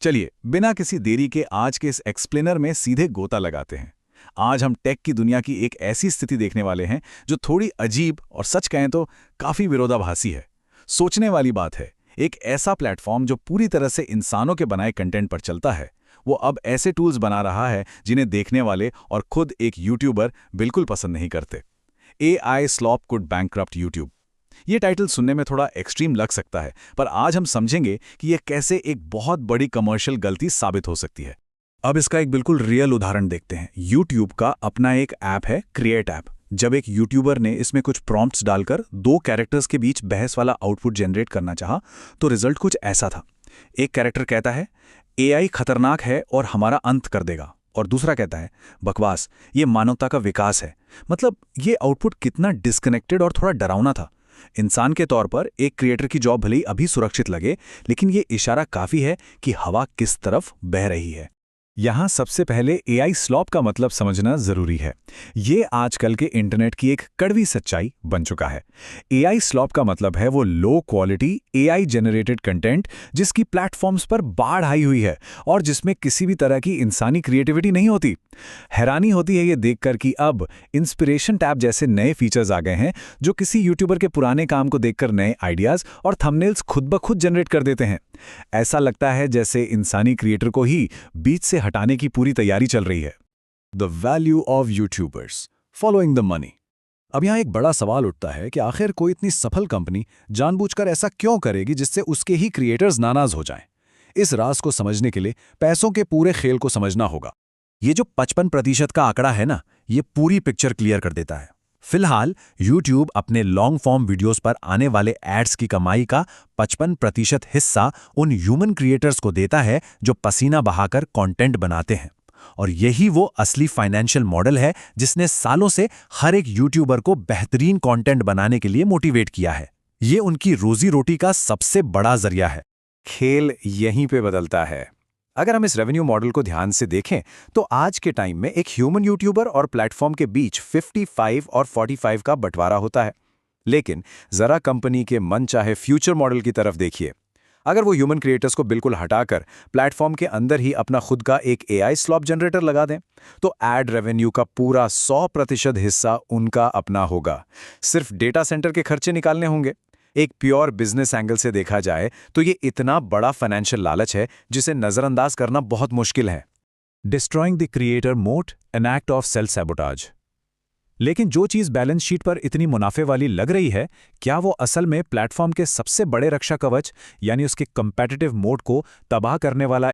चलिए बिना किसी देरी के आज के इस एक्सप्लेनर में सीधे गोता लगाते हैं। आज हम टेक की दुनिया की एक ऐसी स्थिति देखने वाले हैं जो थोड़ी अजीब और सच कहें तो काफी विरोधाभासी है। सोचने वाली बात है, एक ऐसा प्लेटफॉर्म जो पूरी तरह से इंसानों के बनाए कंटेंट पर चलता है, वो अब ऐसे टूल्स बना रहा है जिन्हें देखने वाले और खुद एक यूट्यूबर बिल्कुल पसंद नहीं करते। AI slope could bankrupt YouTube. ये टाइटल सुनने में थोड़ा एक्सट्रीम लग सकता है, पर आज हम समझेंगे कि यह कैसे एक बहुत बड़ी कमर्शियल गलती साबित हो सकती है। अब इसका एक बिल्कुल रियल उदाहरण देखते हैं। YouTube का अपना एक ऐप है, क्रिएट ऐप। जब एक यूट्यूबर ने इसमें कुछ प्रॉम्प्ट्स डालकर दो कैरेक्टर्स के बीच बहस वाला आउटपुट जनरेट करना चाहा, तो रिजल्ट कुछ ऐसा था। एक कैरेक्टर कहता है, AI खतरनाक है और हमारा अंत कर देगा, और दूसरा कहता है, बकवास, ये मानवता का विकास है। मतलब ये आउटपुट कितना डिस्कनेक्टेड और थोड़ा डरावना था। इंसान के तौर पर एक क्रिएटर की जॉब भले ही अभी सुरक्षित लगे, लेकिन ये इशारा काफी है कि हवा किस तरफ बह रही है। यहाँ सबसे पहले AI स्लॉप का मतलब समझना जरूरी है। ये आजकल के इंटरनेट की एक कड़वी सच्चाई बन चुका है। AI स्लॉप का मतलब है वो low quality AI generated content जिसकी प्लेटफॉर्म्स पर बाढ़ आई हुई है और जिसमें किसी भी तरह की इंसानी क्रिएटिविटी नहीं होती। हैरानी होती है ये देखकर कि अब इंस्पिरेशन टैब जैसे नए फीचर्स आ गए हैं जो किसी यूट्यूबर के पुराने काम को देखकर नए आइडियाज और थंबनेल्स खुद ब खुद जनरेट कर देते हैं। ऐसा लगता है जैसे इंसानी क्रिएटर को ही बीच से हटाने की पूरी तैयारी चल रही है। The value of YouTubers following the money. अब यहाँ एक बड़ा सवाल उठता है कि आखिर कोई इतनी सफल कंपनी जानबूझकर ऐसा क्यों करेगी जिससे उसके ही क्रिएटर्स नाराज हो जाएं? इस राज को समझने के लिए पैसों के पूरे खेल को समझना होगा। ये जो 55% का आंकड़ा है ना, ये पूरी पिक्चर क्लियर कर देता है। फिलहाल YouTube अपने लॉन्ग फॉर्म वीडियोस पर आने वाले एड्स की कमाई का 55% हिस्सा उन ह्यूमन क्रिएटर्स को देता है जो पसीना बहाकर कंटेंट बनाते हैं। और यही वो असली फाइनेंशियल मॉडल है जिसने सालों से हर एक यूट्यूबर को बेहतरीन कंटेंट बनाने के लिए मोटिवेट किया है। ये उनकी रोजी रोटी का सबसे बड़ा जरिया है। खेल यहीं पे बदलता है। अगर हम इस रेवेन्यू मॉडल को ध्यान से देखें तो आज के टाइम में एक ह्यूमन यूट्यूबर और प्लेटफॉर्म के बीच 55 और 45 का बंटवारा होता है। लेकिन जरा कंपनी के मन चाहे फ्यूचर मॉडल की तरफ देखिए। अगर वो ह्यूमन क्रिएटर्स को बिल्कुल हटाकर प्लेटफॉर्म के अंदर ही अपना खुद का एक AI स्लॉप जनरेटर लगा दें, तो एड रेवेन्यू का पूरा 100% हिस्सा उनका अपना होगा। सिर्फ डेटा सेंटर के खर्चे निकालने होंगे। एक प्योर बिजनेस एंगल से देखा जाए तो ये इतना बड़ा फाइनेंशियल लालच है जिसे नजरअंदाज करना बहुत मुश्किल है। डिस्ट्रॉइंग द क्रिएटर मोट, an act of self sabotage. लेकिन जो चीज बैलेंस शीट पर इतनी मुनाफे वाली लग रही है, क्या वो असल में प्लेटफॉर्म के सबसे बड़े रक्षा कवच यानी उसके कंपेटिटिव मोड को तबाह करने वाला